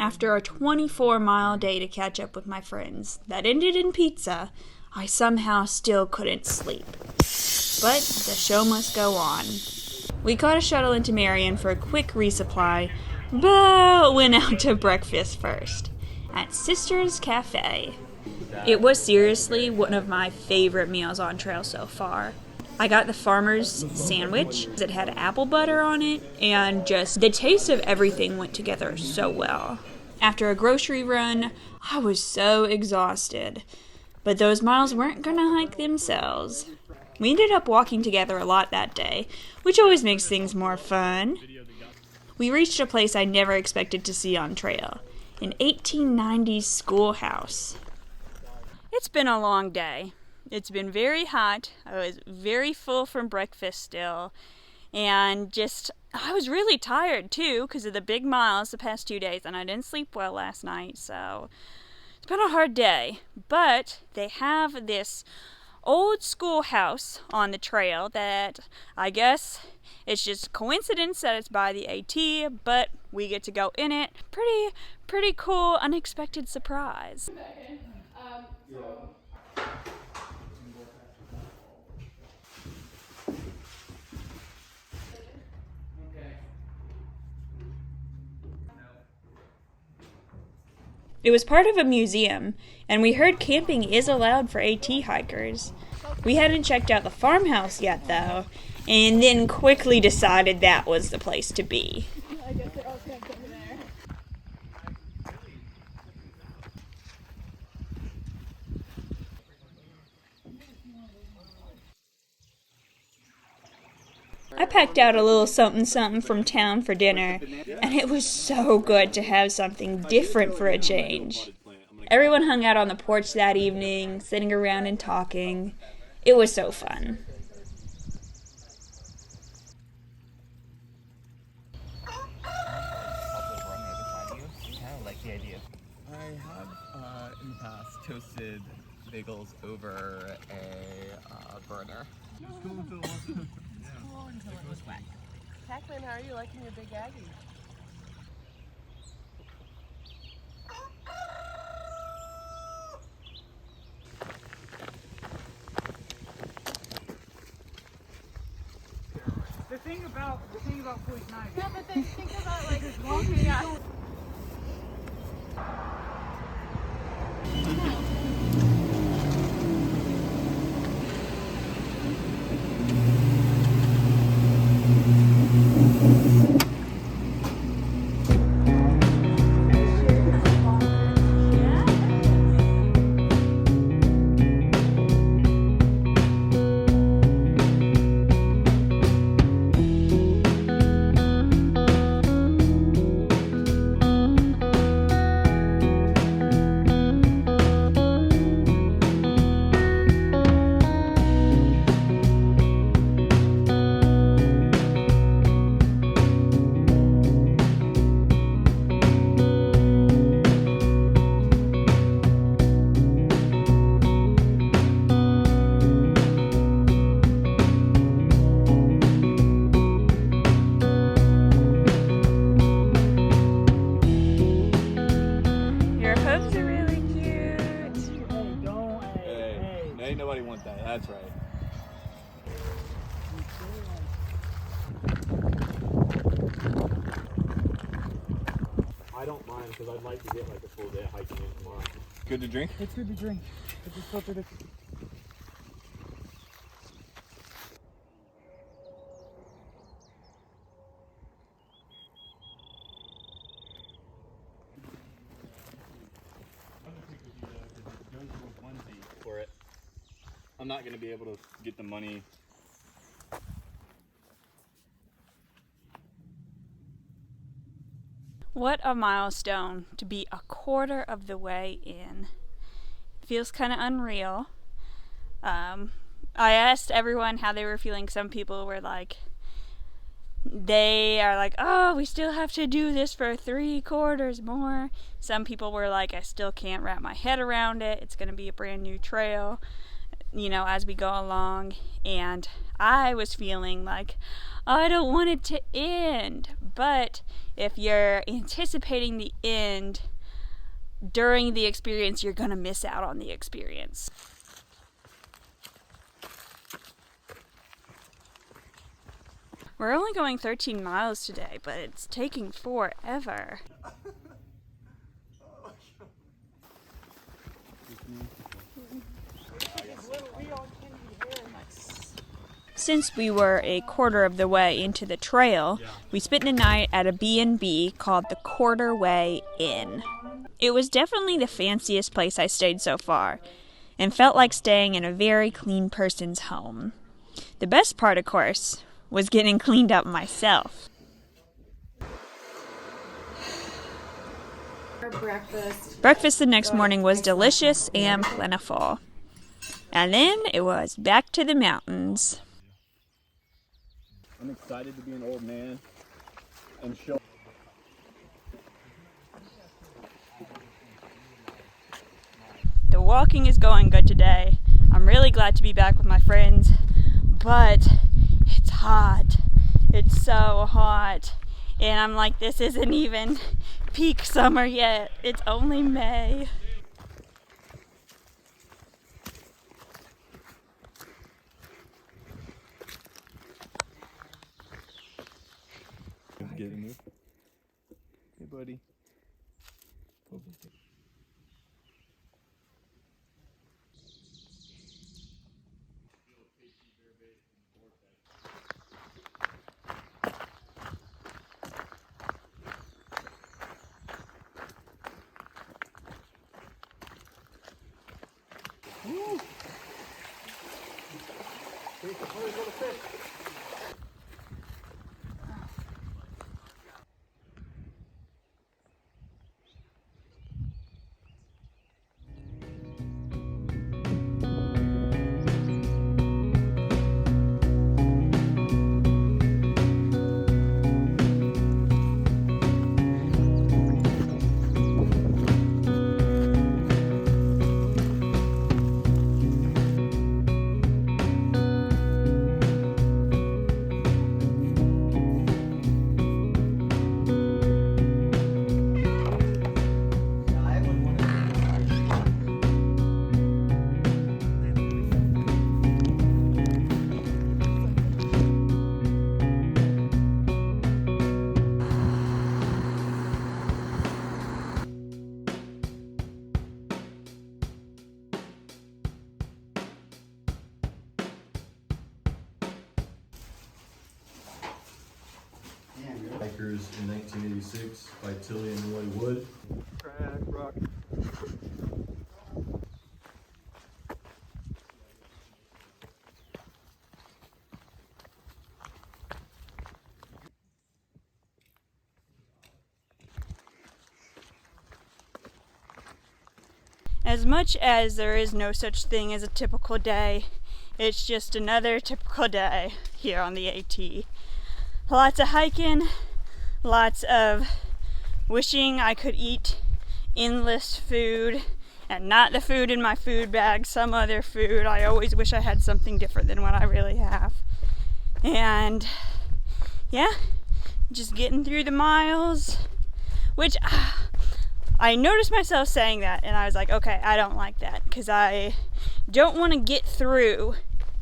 After a 24-mile day to catch up with my friends that ended in pizza, I somehow still couldn't sleep. But the show must go on. We caught a shuttle into Marion for a quick resupply, but went out to breakfast first at Sister's Cafe. It was seriously one of my favorite meals on trail so far. I got the farmer's sandwich. It had apple butter on it, and just the taste of everything went together so well. After a grocery run, I was so exhausted, but those miles weren't gonna hike themselves. We ended up walking together a lot that day, which always makes things more fun. We reached a place I never expected to see on trail, an 1890s schoolhouse. It's been a long day. It's been very hot. I was very full from breakfast still, and I was really tired too because of the big miles the past 2 days, and I didn't sleep well last night, so it's been a hard day. But they have this old schoolhouse on the trail that I guess it's just coincidence that it's by the AT, but we get to go in it. Pretty cool, unexpected surprise. It was part of a museum, and we heard camping is allowed for AT hikers. We hadn't checked out the farmhouse yet, though, and then quickly decided that was the place to be. I guess they're all camped over there. I packed out a little something from town for dinner, and it was so good to have something different for a change. Everyone hung out on the porch that evening, sitting around and talking. It was so fun. I have in the past toasted bagels over a burner. Cool until it was wet. Pac-Man, how are you liking your big Aggie? The thing about Poison Ivy. Yeah, but then think about like walking out. Ain't nobody want that, that's right. I don't mind because I'd like to get like a full day of hiking in tomorrow. Good to drink? It's good to drink. It just filtered it. For it. I'm not gonna be able to get the money. What a milestone to be a quarter of the way in. It feels kind of unreal. I asked everyone how they were feeling. Some people were like, they are like, oh, we still have to do this for 3 quarters more. Some people were like, I still can't wrap my head around it. It's going to be a brand new trail, you know, as we go along. And I was feeling like I don't want it to end. But if you're anticipating the end during the experience, you're gonna miss out on the experience. We're only going 13 miles today, but it's taking forever. Since we were a quarter of the way into the trail, we spent the night at a B&B called the Quarter Way Inn. It was definitely the fanciest place I stayed so far, and felt like staying in a very clean person's home. The best part, of course, was getting cleaned up myself. Breakfast the next morning was delicious and plentiful. And then it was back to the mountains. I'm excited to be an old man and show. The walking is going good today. I'm really glad to be back with my friends, but it's hot. It's so hot. And I'm like, this isn't even peak summer yet. It's only May. Get in there. Hey, buddy. Hikers in 1986 by Tilly and Roy Wood. Crack rock. As much as there is no such thing as a typical day, it's just another typical day here on the AT. Lots of hiking, lots of wishing I could eat endless food and not the food in my food bag, some other food. I always wish I had something different than what I really have. And yeah, just getting through the miles, which I noticed myself saying that and I was like, okay, I don't like that because I don't want to get through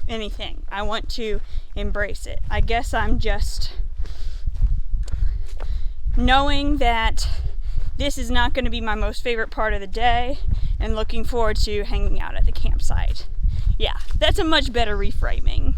anything. I want to embrace it. I guess I'm just knowing that this is not going to be my most favorite part of the day and looking forward to hanging out at the campsite. Yeah, that's a much better reframing.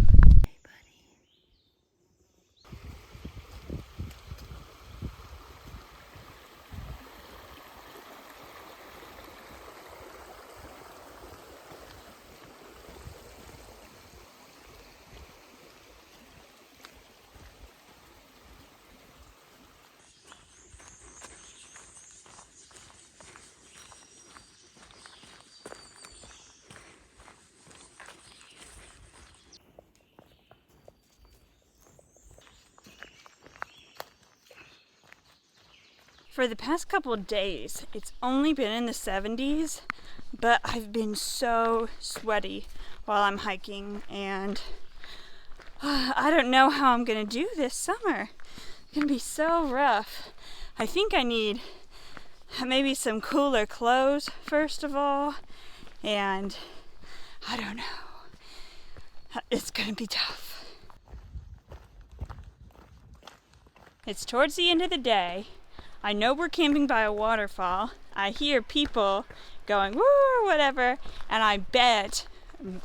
For the past couple of days, it's only been in the 70s, but I've been so sweaty while I'm hiking, and I don't know how I'm gonna do this summer. It's gonna be so rough. I think I need maybe some cooler clothes first of all, and I don't know. It's gonna be tough. It's towards the end of the day. I know we're camping by a waterfall. I hear people going woo or whatever, and I bet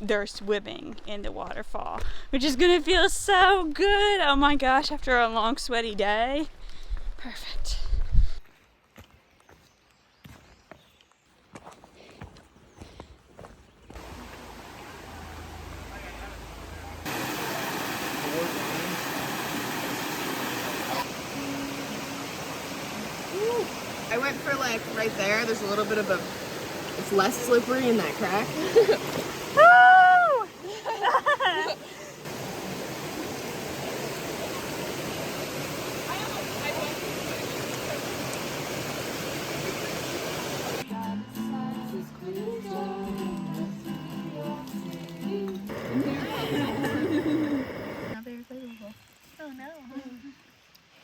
they're swimming in the waterfall, which is gonna feel so good. Oh my gosh, after a long sweaty day. Perfect. I went for like right there. There's a little bit of it's less slippery in that crack. Woo!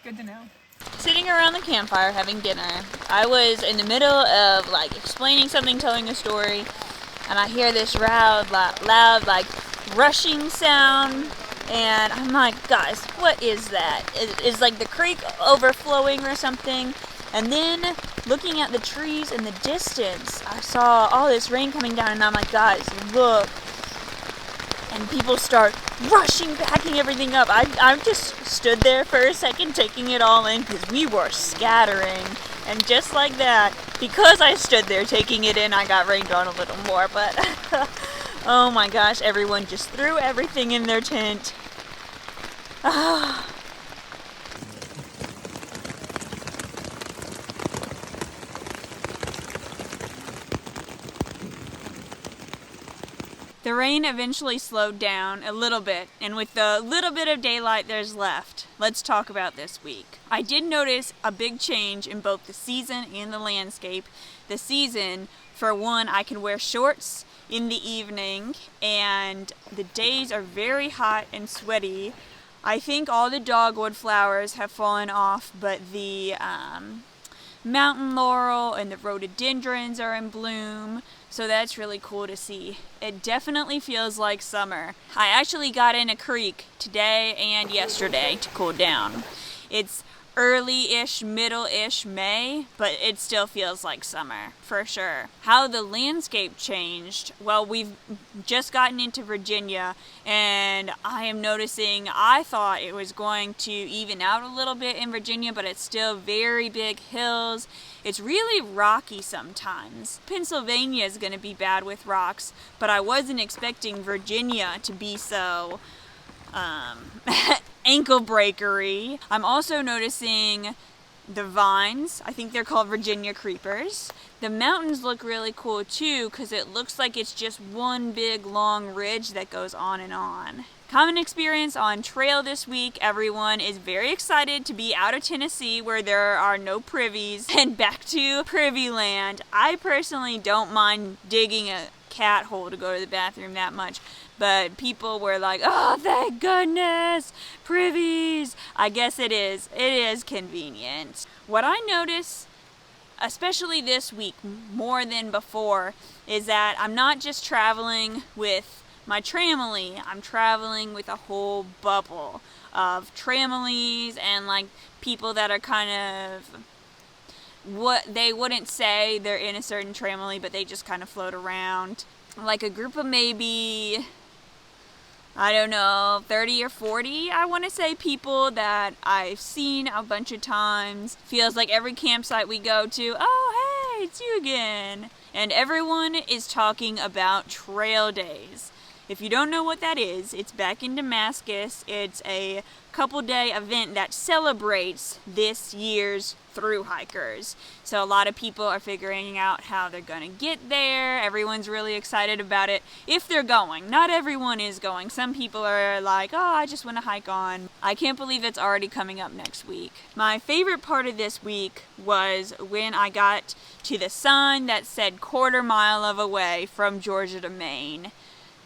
Good to know. Sitting around the campfire having dinner, I was in the middle of like explaining something, telling a story, and I hear this loud like rushing sound, and I'm like, guys, what is that? Is like the creek overflowing or something? And then looking at the trees in the distance, I saw all this rain coming down, and I'm like, guys, look. And people start rushing, backing everything up. I just stood there for a second taking it all in because we were scattering. And just like that, because I stood there taking it in, I got rained on a little more. But oh my gosh, everyone just threw everything in their tent. The rain eventually slowed down a little bit, and with the little bit of daylight there's left, let's talk about this week. I did notice a big change in both the season and the landscape. The season, for one, I can wear shorts in the evening, and the days are very hot and sweaty. I think all the dogwood flowers have fallen off, but the mountain laurel and the rhododendrons are in bloom. So that's really cool to see. It definitely feels like summer. I actually got in a creek today and yesterday to cool down. It's early-ish, middle-ish May, but it still feels like summer, for sure. How the landscape changed, well, we've just gotten into Virginia, and I am noticing, I thought it was going to even out a little bit in Virginia, but it's still very big hills. It's really rocky sometimes. Pennsylvania is going to be bad with rocks, but I wasn't expecting Virginia to be so ankle breakery. I'm also noticing the vines. I think they're called Virginia creepers. The mountains look really cool too because it looks like it's just one big long ridge that goes on and on. Common experience on trail this week. Everyone is very excited to be out of Tennessee where there are no privies and back to privy land. I personally don't mind digging a cat hole to go to the bathroom that much, but people were like, oh, thank goodness, privies. I guess it is convenient. What I notice, especially this week more than before, is that I'm not just traveling with my tramily, I'm traveling with a whole bubble of tramilies and like people that are kind of what they wouldn't say they're in a certain tramily, but they just kind of float around. Like a group of maybe, I don't know, 30 or 40, I want to say, people that I've seen a bunch of times. Feels like every campsite we go to, oh, hey, it's you again. And everyone is talking about trail days. If you don't know what that is, it's back in Damascus. It's a couple-day event that celebrates this year's thru hikers. So a lot of people are figuring out how they're going to get there. Everyone's really excited about it if they're going. Not everyone is going. Some people are like, oh, I just want to hike on. I can't believe it's already coming up next week. My favorite part of this week was when I got to the sign that said quarter mile of away from Georgia to Maine.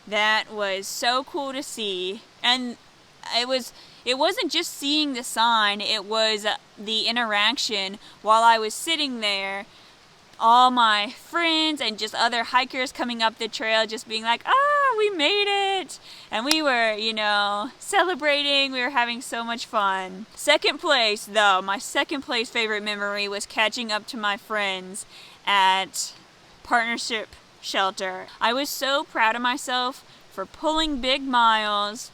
That was so cool to see. And it wasn't just seeing the sign, it was the interaction while I was sitting there. All my friends and just other hikers coming up the trail just being like, we made it. And we were, celebrating. We were having so much fun. Second place, though, my second place favorite memory was catching up to my friends at Partnership Shelter. I was so proud of myself for pulling big miles,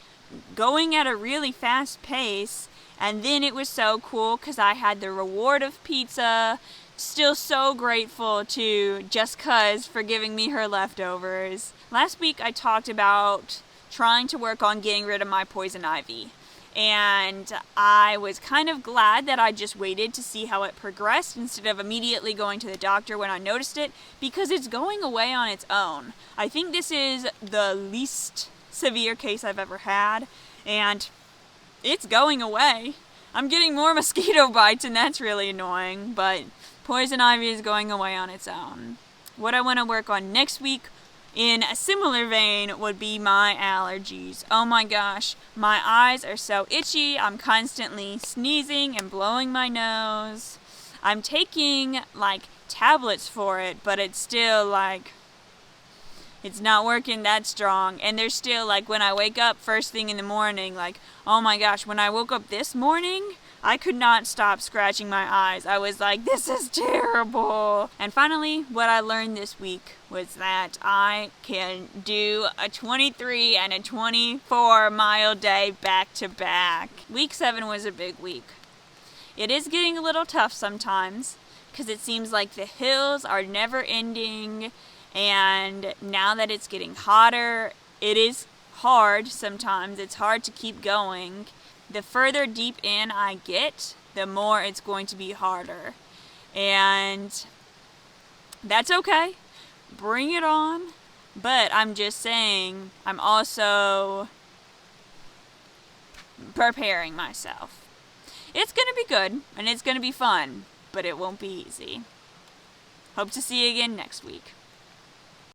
going at a really fast pace, and then it was so cool because I had the reward of pizza. Still so grateful to Just Cuz for giving me her leftovers. Last week I talked about trying to work on getting rid of my poison ivy. And I was kind of glad that I just waited to see how it progressed instead of immediately going to the doctor when I noticed it, because it's going away on its own. I think this is the least severe case I've ever had, and it's going away. I'm getting more mosquito bites, and that's really annoying, but poison ivy is going away on its own. What I want to work on next week, in a similar vein, would be my allergies. Oh my gosh, my eyes are so itchy. I'm constantly sneezing and blowing my nose. I'm taking, tablets for it, but it's still, it's not working that strong. And there's still, when I wake up first thing in the morning, oh my gosh, when I woke up this morning, I could not stop scratching my eyes. I was like, this is terrible. And finally, what I learned this week was that I can do a 23 and a 24 mile day back to back. Week 7 was a big week. It is getting a little tough sometimes because it seems like the hills are never ending, and now that it's getting hotter, it is hard sometimes. It's hard to keep going. The further deep in I get, the more it's going to be harder. And that's okay. Bring it on. But I'm just saying, I'm also preparing myself. It's going to be good, and it's going to be fun, but it won't be easy. Hope to see you again next week.